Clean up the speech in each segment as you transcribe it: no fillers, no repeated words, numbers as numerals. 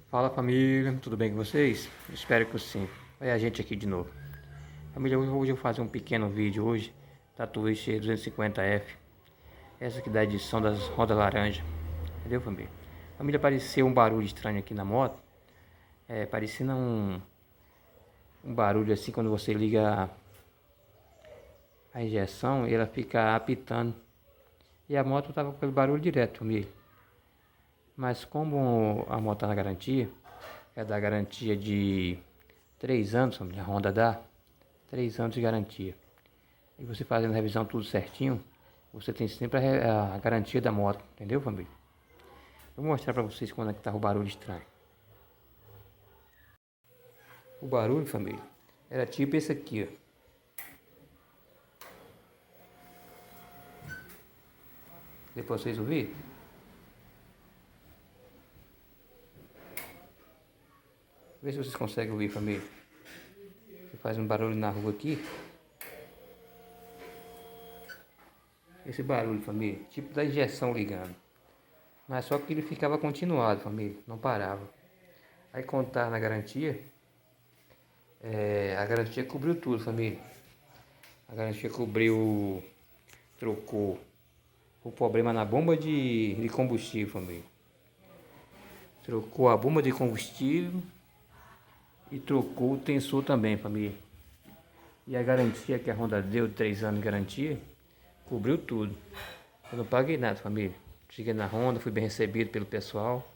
Fala família, tudo bem com vocês? Espero que sim. Olha a gente aqui de novo. Família, hoje eu vou fazer um pequeno vídeo hoje da Twitch 250F. Essa aqui da edição das rodas laranja. Entendeu, família? Família, apareceu um barulho estranho aqui na moto. Parecendo um barulho assim quando você liga a injeção e ela fica apitando. E a moto tava com aquele barulho direto, família. Mas como a moto tá na garantia, é da garantia de 3 anos, família, a Honda dá 3 anos de garantia. E você fazendo a revisão tudo certinho, você tem sempre a garantia da moto, entendeu, família? Eu vou mostrar pra vocês quando é que tá o barulho estranho. O barulho, família, era tipo esse aqui, ó. Depois vocês ouvirem. Vê se vocês conseguem ouvir, família. Você faz um barulho na rua aqui. Esse barulho, família, tipo da injeção ligando. Mas só que ele ficava continuado, família, não parava. Aí quando tá na garantia, a garantia cobriu tudo, família. A garantia cobriu, trocou o problema na bomba de combustível, família. Trocou a bomba de combustível e trocou o tensor também, família. E a garantia que a Honda deu, 3 anos de garantia, cobriu tudo. Eu não paguei nada, família. Cheguei na Honda, fui bem recebido pelo pessoal.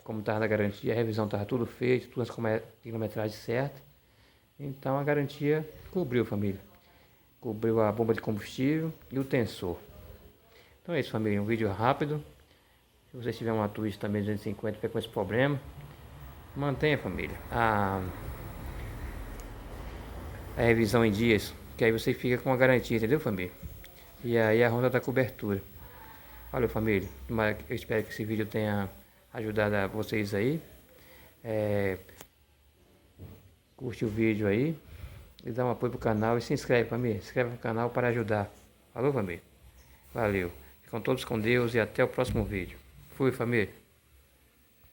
Como estava na garantia, a revisão estava tudo feito, todas as quilometragens certas. Então a garantia cobriu, família. Cobriu a bomba de combustível e o tensor. Então é isso, família. Um vídeo rápido. Se você tiver uma Twitch também 250 com esse problema, mantenha, família, a revisão em dias, que aí você fica com a garantia, entendeu, família? E aí a Honda da cobertura. Valeu, família. Eu espero que esse vídeo tenha ajudado a vocês aí. Curte o vídeo aí e dá um apoio pro canal e se inscreve, família. Se inscreve no canal para ajudar. Falou, família? Valeu. Ficam todos com Deus e até o próximo vídeo. Fui, família.